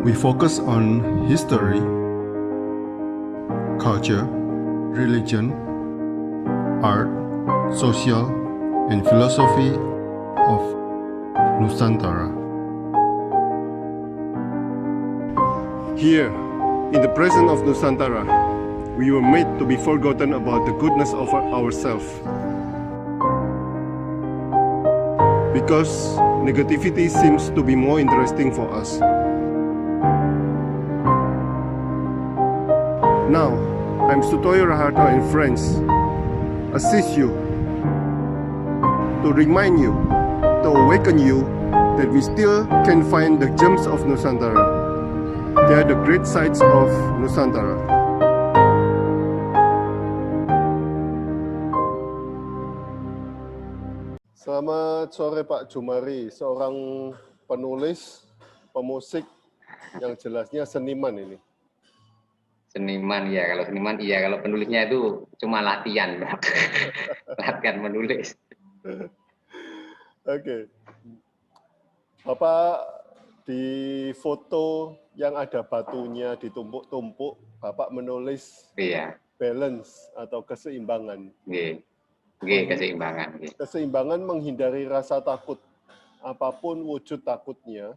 We focus on history, culture, religion, art, social, and philosophy of Nusantara. Here, in the presence of Nusantara, we were made to be forgotten about the goodness of ourselves. Because negativity seems to be more interesting for us. Now, I'm Sutoyo Raharto and friends assist you to remind you, to awaken you that we still can find the gems of Nusantara. They are the great sights of Nusantara. Selamat sore Pak Jumari, seorang penulis, pemusik yang jelasnya seniman ini. Seniman ya, kalau seniman iya, kalau penulisnya itu cuma latihan, latihan menulis. Oke. Bapak di foto yang ada batunya ditumpuk-tumpuk, Bapak menulis Iya. balance atau keseimbangan. Iya, keseimbangan. Keseimbangan menghindari rasa takut. Apapun wujud takutnya,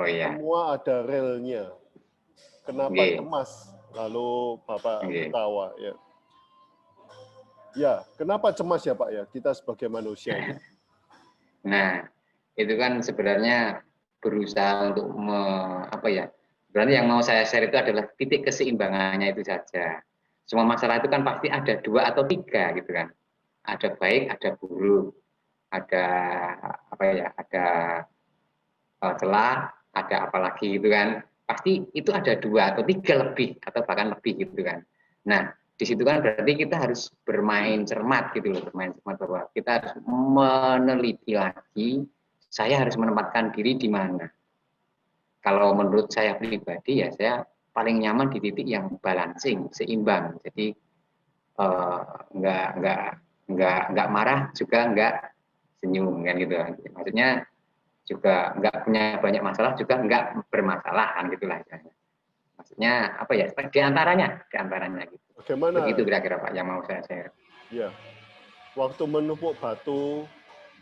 Oh iya. semua ada relnya. Kenapa cemas? Lalu Bapak ketawa. Ya. Ya, kenapa cemas ya Pak ya? Kita sebagai manusia. Nah, itu kan sebenarnya berusaha untuk sebenarnya yang mau saya share itu adalah titik keseimbangannya itu saja. Semua masalah itu kan pasti ada 2 atau 3 gitu kan. Ada baik, ada buruk, ada ada celah, ada apalagi gitu kan. Pasti itu ada 2 atau 3 lebih atau bahkan lebih gitu kan. Nah, di situ kan berarti kita harus bermain cermat gitu loh, bermain cermat bahwa kita harus meneliti lagi, saya harus menempatkan diri di mana. Kalau menurut saya pribadi ya saya paling nyaman di titik yang balancing, seimbang. Jadi nggak marah juga nggak senyum kan gitu. Maksudnya juga nggak punya banyak masalah juga nggak bermasalahan gitulah. Maksudnya apa ya? Di antaranya gitu. Bagaimana? Begitu kira-kira Pak yang mau saya share. Ya, waktu menumpuk batu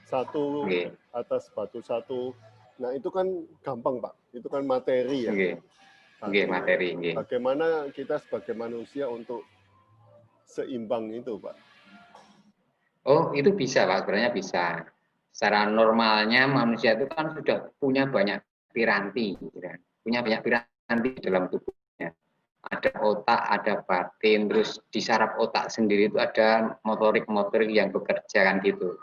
satu atas batu satu, nah itu kan gampang Pak, itu kan materi ya. Materi. Bagaimana kita sebagai manusia untuk seimbang itu Pak? Oh itu bisa Pak, sebenarnya bisa. Secara normalnya manusia itu kan sudah punya banyak piranti, punya banyak piranti dalam tubuhnya. Ada otak, ada batin, terus di saraf otak sendiri itu ada motorik-motorik yang bekerja kan gitu.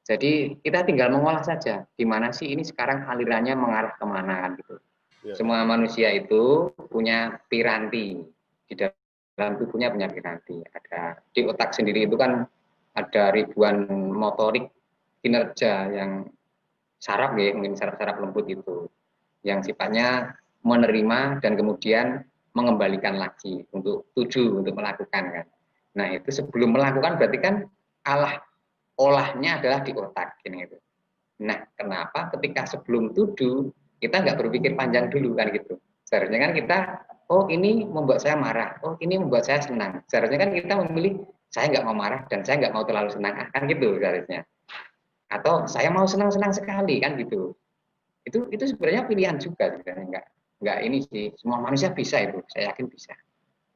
Jadi kita tinggal mengolah saja, di mana sih ini sekarang alirannya mengarah kemana kan gitu. Ya. Semua manusia itu punya piranti, di dalam tubuhnya punya piranti. Ada di otak sendiri itu kan ada ribuan motorik kinerja yang saraf ya, mungkin saraf-saraf lembut itu, yang sifatnya menerima dan kemudian mengembalikan lagi untuk tuju, untuk melakukan kan. Nah itu sebelum melakukan berarti kan olahnya adalah di otak gitu. Nah kenapa ketika sebelum tuju kita nggak berpikir panjang dulu kan gitu. Seharusnya kan kita, oh ini membuat saya marah, oh ini membuat saya senang. Seharusnya kan kita memilih saya nggak mau marah dan saya nggak mau terlalu senang kan gitu seharusnya. Atau saya mau senang-senang sekali kan gitu. Itu sebenarnya pilihan juga sebenarnya nggak ini sih, semua manusia bisa itu, saya yakin bisa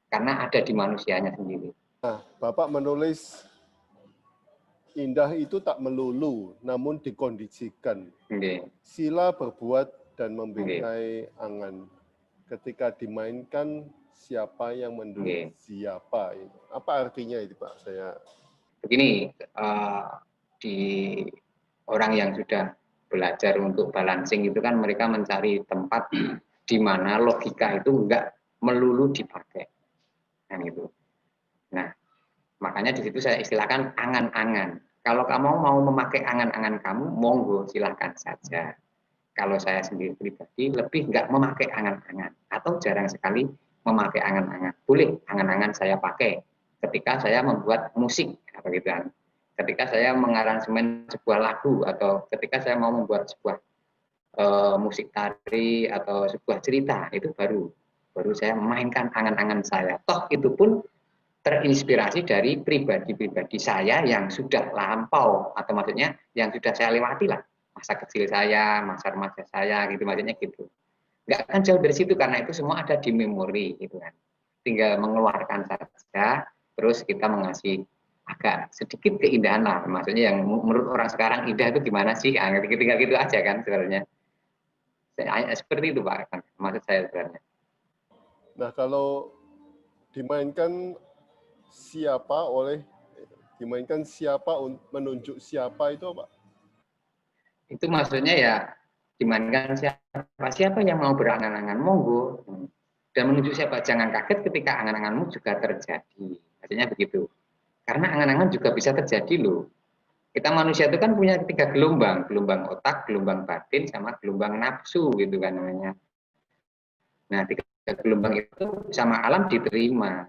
karena ada di manusianya sendiri. Nah, Bapak menulis indah itu tak melulu namun dikondisikan. Sila berbuat dan membingkai angan. Ketika dimainkan siapa yang mendulik siapa itu. Apa artinya itu Pak? Saya begini, di orang yang sudah belajar untuk balancing itu kan mereka mencari tempat di mana logika itu enggak melulu dipakai. Kan gitu. Nah, makanya di situ saya istilahkan angan-angan. Kalau kamu mau memakai angan-angan kamu, monggo silahkan saja. Kalau saya sendiri pribadi lebih enggak memakai angan-angan atau jarang sekali memakai angan-angan. Boleh angan-angan saya pakai ketika saya membuat musik atau gitu kan. Ketika saya mengaransemen sebuah lagu atau ketika saya mau membuat sebuah musik tari atau sebuah cerita, itu baru saya memainkan angan-angan saya. Toh itu pun terinspirasi dari pribadi-pribadi saya yang sudah lampau, atau maksudnya yang sudah saya lewati lah, masa kecil saya, masa remaja saya, gitu maksudnya gitu. Nggak akan jauh dari situ karena itu semua ada di memori, gitu kan. Tinggal mengeluarkan saja, terus kita mengasih agak sedikit keindahan lah, maksudnya yang menurut orang sekarang indah itu gimana sih? Tinggal gitu aja kan sebenarnya. Seperti itu Pak, maksud saya sebenarnya. Nah, kalau dimainkan siapa menunjuk siapa itu apa? Itu maksudnya ya dimainkan siapa yang mau berangan-angan, monggo. Dan menunjuk siapa, jangan kaget ketika angan-anganmu juga terjadi. Maksudnya begitu. Karena angan-angan juga bisa terjadi loh. Kita manusia itu kan punya 3 gelombang, gelombang otak, gelombang batin, sama gelombang nafsu gitu kan namanya. Nah, 3 gelombang itu sama alam diterima.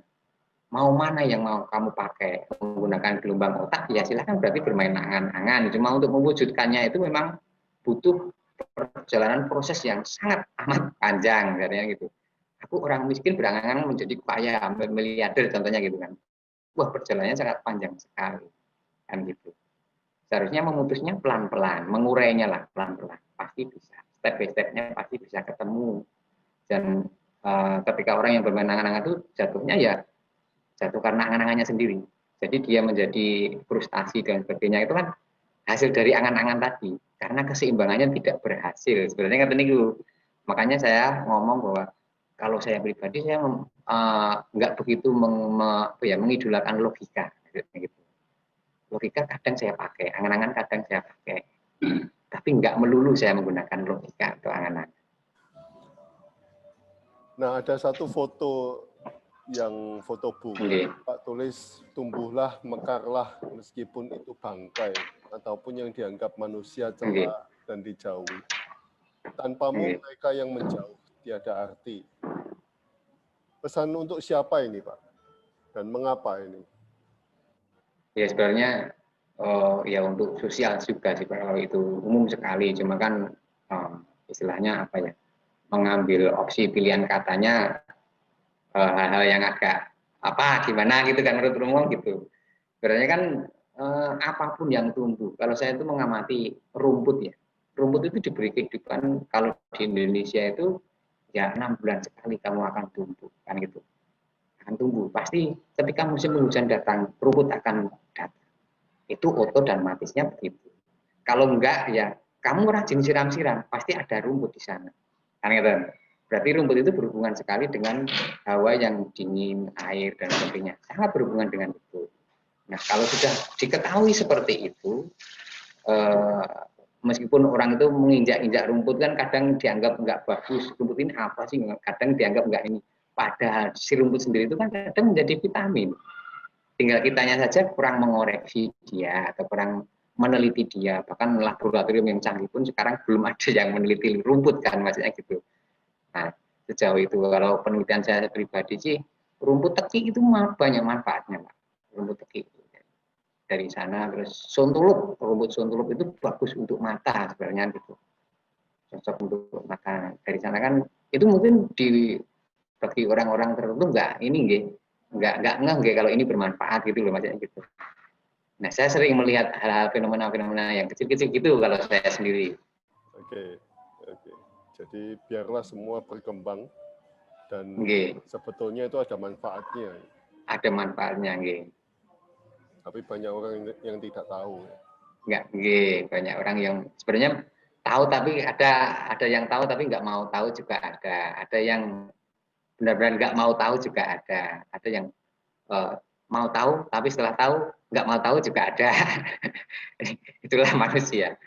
Mau mana yang mau kamu pakai, menggunakan gelombang otak, ya silahkan, berarti bermain angan-angan. Cuma untuk mewujudkannya itu memang butuh perjalanan proses yang sangat amat panjang, katanya gitu. Aku orang miskin berangan-angan menjadi kaya, miliarder contohnya gitu kan. Wah, perjalanannya sangat panjang sekali, kan gitu. Seharusnya memutusnya pelan-pelan, mengurainya lah pelan-pelan, pasti bisa. Step by step-nya pasti bisa ketemu. Dan ketika orang yang bermain angan-angan itu jatuhnya ya jatuh karena angan-angannya sendiri. Jadi dia menjadi frustasi dan sebagainya, itu kan hasil dari angan-angan tadi. Karena keseimbangannya tidak berhasil. Sebenarnya kan itu. Makanya saya ngomong bahwa kalau saya pribadi, saya nggak begitu mengidolakan logika. Gitu. Logika kadang saya pakai, angan-angan kadang saya pakai. Tapi nggak melulu saya menggunakan logika atau angan-angan. Nah, ada satu foto yang foto bunga, Pak tulis tumbuhlah, mekarlah meskipun itu bangkai ataupun yang dianggap manusia celah dan dijauhi. Tanpamu mereka yang menjauh tiada arti. Pesan untuk siapa ini, Pak? Dan mengapa ini? Ya sebenarnya ya untuk sosial juga sih, kalau itu umum sekali. Cuma kan istilahnya apa ya? Mengambil opsi pilihan katanya hal-hal yang agak gimana gitu kan menurut umum gitu. Sebenarnya kan apapun yang tumbuh, kalau saya itu mengamati rumput ya, rumput itu diberi kehidupan. Kalau di Indonesia itu ya 6 bulan sekali kamu akan tumbuh kan gitu, akan tumbuh. Pasti ketika musim penghujan datang, rumput akan datang. Itu otomatisnya begitu. Kalau enggak ya kamu rajin siram-siram, pasti ada rumput di sana kan gitu. Berarti rumput itu berhubungan sekali dengan hawa yang dingin, air, dan sebagainya. Sangat berhubungan dengan itu. Nah, kalau sudah diketahui seperti itu, meskipun orang itu menginjak-injak rumput kan kadang dianggap nggak bagus. Rumput ini apa sih? Kadang dianggap nggak ini. Padahal si rumput sendiri itu kan kadang menjadi vitamin. Tinggal kitanya saja kurang mengoreksi dia atau kurang meneliti dia. Bahkan laboratorium yang canggih pun sekarang belum ada yang meneliti rumput kan, maksudnya gitu. Nah, sejauh itu kalau penelitian saya pribadi sih, rumput teki itu banyak manfaatnya, Pak. Rumput teki dari sana. Terus sontulup, rumput sontulup itu bagus untuk mata sebenarnya gitu, cocok untuk mata. Dari sana kan itu mungkin bagi orang-orang tertentu nggak ngeh kalau ini bermanfaat gitu loh, maksudnya gitu. Nah, saya sering melihat hal-hal fenomena-fenomena yang kecil-kecil gitu kalau saya sendiri. Oke. Jadi biarlah semua berkembang dan sebetulnya itu ada manfaatnya. Ada manfaatnya, tapi banyak orang yang tidak tahu. Banyak orang yang sebenarnya tahu, tapi ada yang tahu tapi nggak mau tahu juga ada yang benar-benar nggak mau tahu juga ada yang mau tahu tapi setelah tahu nggak mau tahu juga ada. Itulah manusia.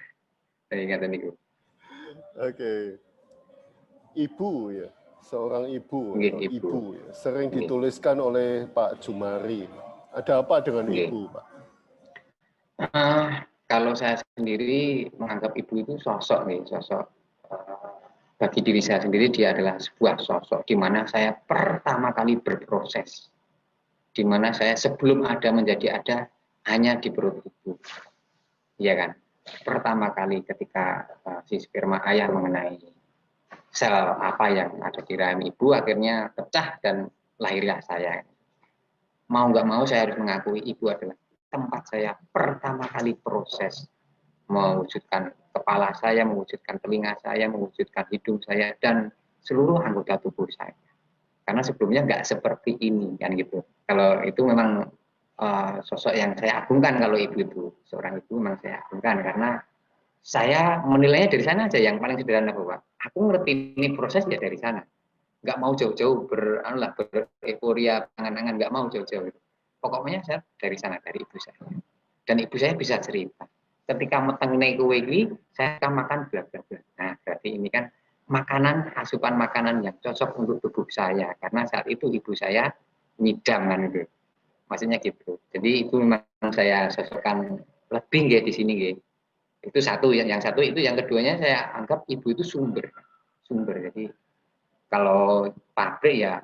Oke. Ibu ya, seorang ibu ya, sering dituliskan oleh Pak Jumari. Ada apa dengan ibu, Pak? Kalau saya sendiri menganggap ibu itu sosok bagi diri saya sendiri, dia adalah sebuah sosok di mana saya pertama kali berproses, di mana saya sebelum ada menjadi ada hanya di perut ibu, ya kan. pertama kali ketika si sperma ayah mengenai sel apa yang ada di rahim ibu, akhirnya pecah dan lahirlah saya. Mau nggak mau saya harus mengakui ibu adalah tempat saya pertama kali proses mewujudkan kepala saya, mewujudkan telinga saya, mewujudkan hidung saya, dan seluruh anggota tubuh saya. Karena sebelumnya nggak seperti ini, kan gitu. Kalau itu memang sosok yang saya agungkan, kalau ibu itu, seorang ibu memang saya agungkan, karena saya menilainya dari sana aja, yang paling sederhana, bahwa aku ngerti ini proses ya dari sana. Nggak mau jauh-jauh bereforia, angan-angan, nggak mau jauh-jauh. Pokoknya saya dari sana, dari ibu saya. Dan ibu saya bisa cerita. Ketika meteng kue ini, saya akan makan bla bla bla. Nah, berarti ini kan makanan, asupan makanan yang cocok untuk tubuh saya. Karena saat itu ibu saya ngidam kan gitu. Maksudnya gitu. Jadi itu memang saya sosokkan lebih nggih di sini nggih. Itu satu, yang satu itu, yang keduanya saya anggap ibu itu sumber. Jadi kalau pabrik ya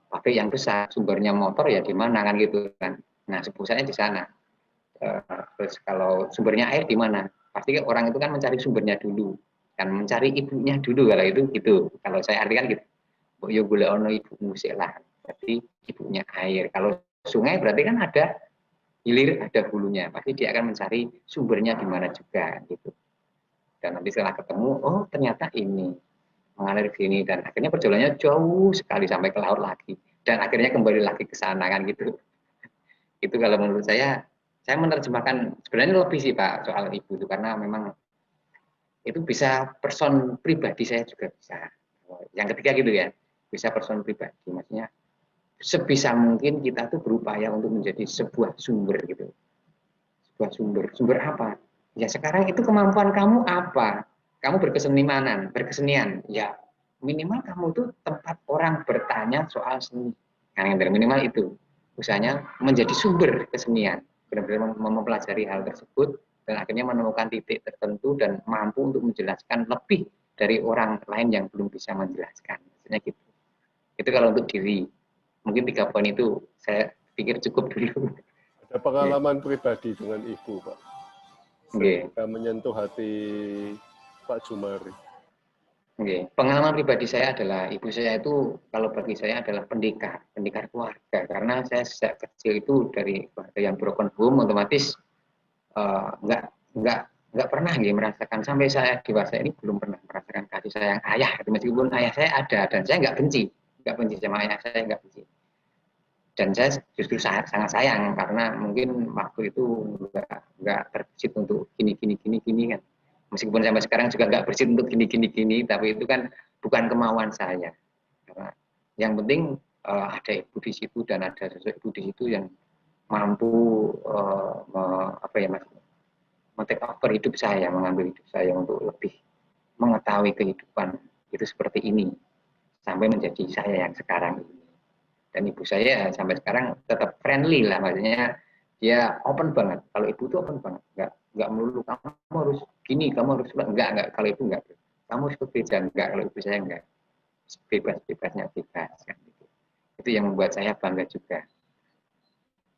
pabrik yang besar, sumbernya motor ya di mana kan gitu kan. Nah, pusatnya di sana. Terus kalau sumbernya air di mana? Pasti orang itu kan mencari sumbernya dulu, kan mencari ibunya dulu, kalau itu gitu. Kalau saya artikan gitu, yo golek ono ibu musik lah. Berarti ibunya air. Kalau sungai berarti kan ada hilir, ada hulunya. Pasti dia akan mencari sumbernya di mana juga gitu. Dan nanti setelah ketemu, oh ternyata ini mengalir sini, dan akhirnya perjalanannya jauh sekali sampai ke laut lagi, dan akhirnya kembali lagi ke sana kan gitu. Itu kalau menurut saya menerjemahkan sebenarnya lebih sih Pak soal ibu itu, karena memang itu bisa person pribadi saya juga bisa. Yang ketiga gitu ya, bisa person pribadi, maksudnya sebisa mungkin kita tuh berupaya untuk menjadi sebuah sumber gitu. Sebuah sumber apa? Ya sekarang itu kemampuan kamu apa? Kamu berkesenian, ya minimal kamu tuh tempat orang bertanya soal seni. Nah, yang minimal itu, usahanya menjadi sumber kesenian, benar-benar mempelajari hal tersebut, dan akhirnya menemukan titik tertentu dan mampu untuk menjelaskan lebih dari orang lain yang belum bisa menjelaskan. Maksudnya gitu. Itu kalau untuk diri. Mungkin 3 poin itu saya pikir cukup dulu. Ada pengalaman pribadi dengan ibu, Pak, sehingga menyentuh hati Pak Jumari. Pengalaman pribadi saya adalah ibu saya itu, kalau bagi saya adalah pendekar keluarga. Karena saya sejak kecil itu dari keluarga yang broken home, otomatis nggak pernah merasakan, sampai saya dewasa ini belum pernah merasakan kasih sayang ayah. Meskipun ayah saya ada, dan saya nggak benci sama ayah saya, nggak benci. Dan saya justru sangat sayang, karena mungkin waktu itu nggak terbesit untuk gini kan. Meskipun sampai sekarang juga nggak bersit untuk gini, tapi itu kan bukan kemauan saya. Karena yang penting ada ibu di situ, dan ada sosok ibu di situ yang mampu men-take over hidup saya, mengambil hidup saya untuk lebih mengetahui kehidupan itu seperti ini, sampai menjadi saya yang sekarang ini. Dan ibu saya sampai sekarang tetap friendly lah, maksudnya dia open banget. Kalau ibu tuh open banget, nggak melulu kamu harus gini, kamu harus enggak. Kalau ibu enggak, kamu harus bekerja, enggak. Kalau ibu saya enggak, bebasnya bebas kan gitu. Itu yang membuat saya bangga juga.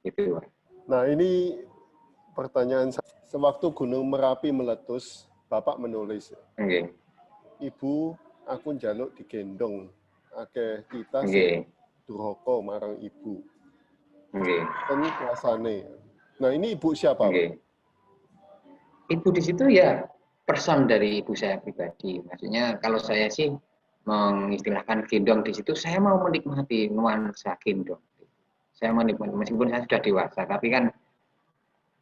Gitu. Nah, ini pertanyaan saya. Sewaktu Gunung Merapi meletus, Bapak menulis, Ibu, aku njaluk digendong, akeh kita durhaka marang ibu. Ten kuasane. Nah, ini ibu siapa? Ibu di situ ya person dari ibu saya pribadi. Maksudnya kalau saya sih mengistilahkan gendong di situ, saya mau menikmati nuansa gendong. Saya menikmati, meskipun saya sudah dewasa, tapi kan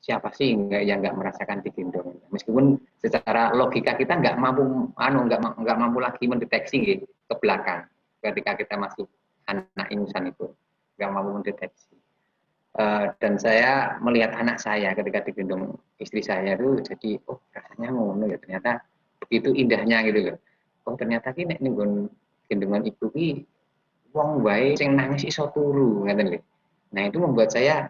siapa sih yang nggak merasakan digendong? Meskipun secara logika kita nggak mampu lagi mendeteksi gitu, ke belakang ketika kita masih anak ingusan itu, nggak mampu mendeteksi. Dan saya melihat anak saya ketika digendong istri saya itu, jadi oh rasanya ngono ya, ternyata begitu indahnya gitu loh. Oh ternyata ini gendongan ibu ki wong wae sing nangis iso turu ngeten lho. Nah itu membuat saya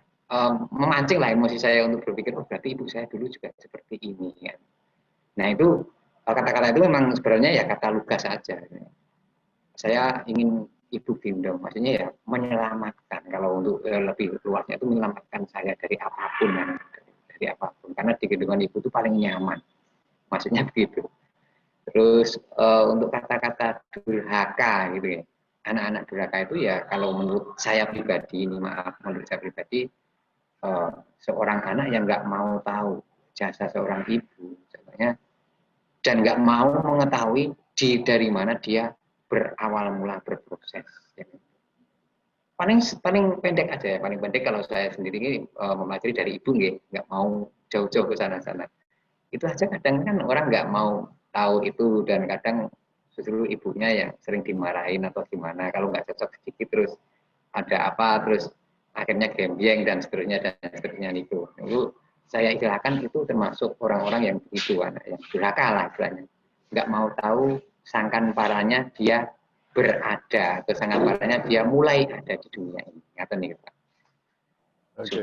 memancing lah emosi saya untuk berpikir, oh berarti ibu saya dulu juga seperti ini kan. Nah itu kata-kata itu memang sebenarnya ya kata lugas saja. Saya ingin ibu gendong, maksudnya ya menyelamatkan, kalau untuk lebih luasnya itu menyelamatkan saya dari apapun, dari apapun. karena di gendongan ibu itu paling nyaman, maksudnya begitu. Terus untuk kata-kata durhaka gitu ya, anak-anak durhaka itu ya kalau menurut saya pribadi, ini maaf, menurut saya pribadi, seorang anak yang nggak mau tahu jasa seorang ibu, contohnya, dan nggak mau mengetahui dari mana dia berawal mula berproses. Ya. Paling pendek aja ya, paling pendek kalau saya sendiri ini mempelajari dari ibu nggak mau jauh-jauh ke sana-sana. Itu aja kadang kan orang nggak mau tahu itu, dan kadang justru ibunya yang sering dimarahin atau gimana kalau nggak cocok sedikit, terus ada apa, terus akhirnya gembyeng dan seterusnya itu saya istilahkan itu termasuk orang-orang yang begitu, anak yang durhaka lah istilahnya, nggak mau tahu sangkan parahnya dia berada, atau sangkan parahnya dia mulai ada di dunia ini. Ngaten nih Pak. Oke.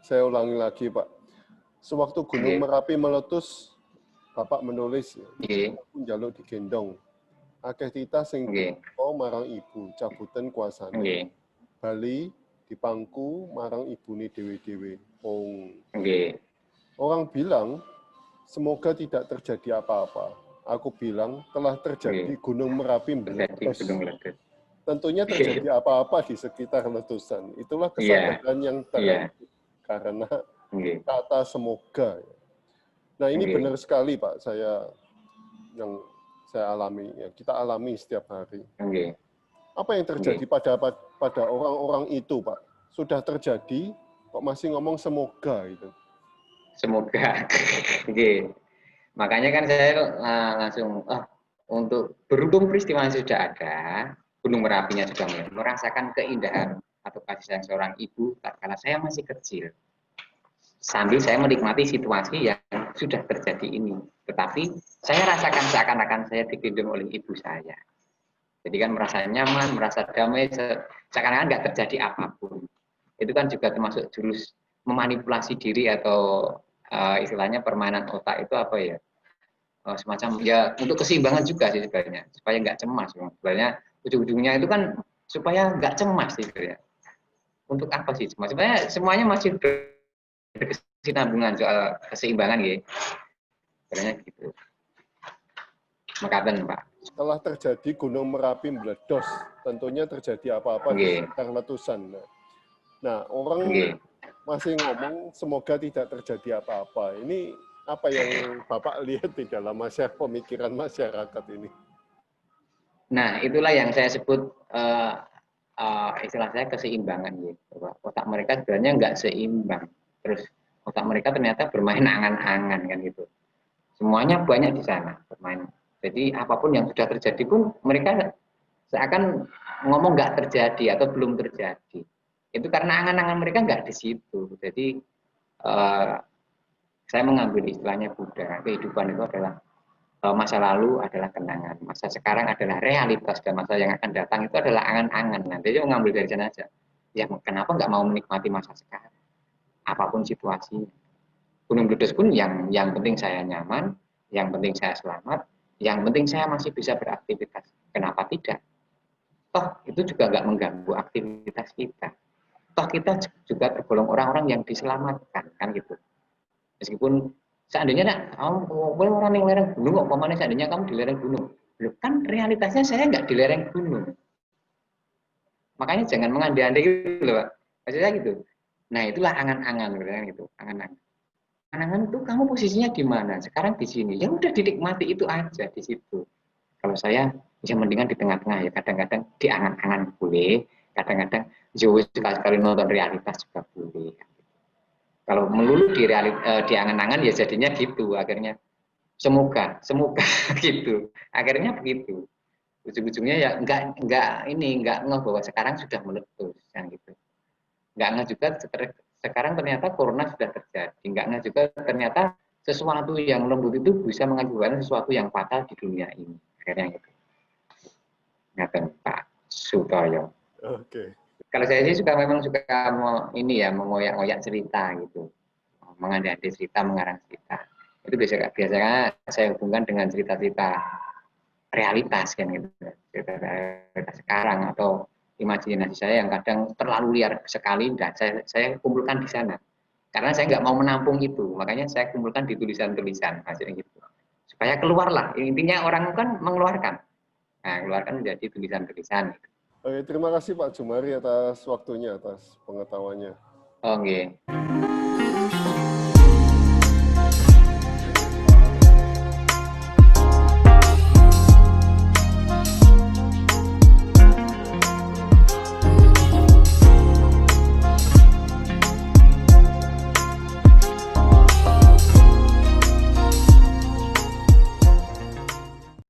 Saya ulangi lagi Pak. Sewaktu Gunung Merapi meletus, Bapak menulis pun jaluk digendong. Akeh titah sing marang ibu cabutan kuasane. Bali dipangku marang ibune dewe-dewe. Orang bilang semoga tidak terjadi apa-apa. Aku bilang telah terjadi Gunung Merapi meletus. Tentunya terjadi apa-apa di sekitar letusan. Itulah kesadaran yang terjadi karena kata semoga. Nah ini benar sekali Pak, yang saya alami, ya, kita alami setiap hari. Apa yang terjadi pada orang-orang itu Pak? Sudah terjadi, kok masih ngomong semoga itu? Semoga. Makanya kan saya langsung, untuk berhubung peristiwa sudah ada, Gunung Merapinya sudah merasakan keindahan atau kasih sayang seorang ibu, karena saya masih kecil. Sambil saya menikmati situasi yang sudah terjadi ini. Tetapi saya rasakan seakan-akan saya digendong oleh ibu saya. Jadi kan merasa nyaman, merasa damai, seakan-akan nggak terjadi apapun. Itu kan juga termasuk jurus memanipulasi diri atau istilahnya permainan otak itu apa ya? Semacam ya untuk keseimbangan juga sih sebenarnya, supaya nggak cemas. Sebenarnya ujung-ujungnya itu kan supaya nggak cemas sih sebenarnya. Untuk apa sih cemas? Sebenarnya semuanya masih berkesinambungan soal keseimbangan ya. Sebenarnya gitu. Makaten Pak. Setelah terjadi Gunung Merapi meledos, tentunya terjadi apa-apa di sekitar letusan. Nah, orang masih ngomong semoga tidak terjadi apa-apa. Ini apa yang Bapak lihat di dalam pemikiran masyarakat ini? Nah, itulah yang saya sebut istilah saya keseimbangan gitu. Otak mereka sebenarnya nggak seimbang. Terus otak mereka ternyata bermain angan-angan kan gitu. Semuanya banyak di sana bermain. Jadi apapun yang sudah terjadi pun mereka seakan ngomong nggak terjadi atau belum terjadi. Itu karena angan-angan mereka nggak di situ. Jadi saya mengambil istilahnya Buddha. Kehidupan itu adalah masa lalu adalah kenangan, masa sekarang adalah realitas, dan masa yang akan datang itu adalah angan-angan. Nanti dia mengambil dari sana aja. Ya kenapa nggak mau menikmati masa sekarang? Apapun situasinya. Gunung meletus pun yang penting saya nyaman, yang penting saya selamat, yang penting saya masih bisa beraktivitas. Kenapa tidak? Toh itu juga nggak mengganggu aktivitas kita. Toh kita juga tergolong orang-orang yang diselamatkan, kan gitu. Meskipun seandainya orang yang lereng gunung, kok pemane seandainya kamu di lereng gunung, kan realitasnya saya nggak di lereng gunung. Makanya jangan mengandai-andai gitu loh Pak. Maksudnya gitu. Nah itulah angan-angan gitu, angan-angan. Angan-angan itu kamu posisinya di mana? Sekarang di sini. Ya udah dinikmati itu aja di situ. Kalau saya ya mendingan di tengah-tengah ya. Kadang-kadang di angan-angan boleh, kadang-kadang jauh sekali nonton realitas juga boleh. Kalau melulu di angan-angan ya jadinya gitu akhirnya. Semoga gitu. Akhirnya begitu. Ujung-ujungnya ya enggak ngeh bahwa sekarang sudah meletus kan gitu. Enggak ngeh juga sekarang ternyata corona sudah terjadi. Enggak ngeh juga ternyata sesuatu yang lembut itu bisa mengakibatkan sesuatu yang fatal di dunia ini. Akhirnya gitu. Ngaten Pak Sutoyo. Oke. Kalau saya sih memang suka mengoyak-ngoyak cerita gitu. Mengandai cerita, mengarang cerita. Itu biasanya saya hubungkan dengan cerita-cerita realitas kan gitu. Cerita realitas sekarang atau imajinasi saya yang kadang terlalu liar sekali, dan saya kumpulkan di sana. Karena saya nggak mau menampung itu, makanya saya kumpulkan di tulisan-tulisan hasilnya gitu. Supaya keluarlah. Intinya orang kan mengeluarkan. Nah, keluarkan menjadi tulisan-tulisan. Oke, terima kasih Pak Jumari atas waktunya, atas pengetahuannya. Oke.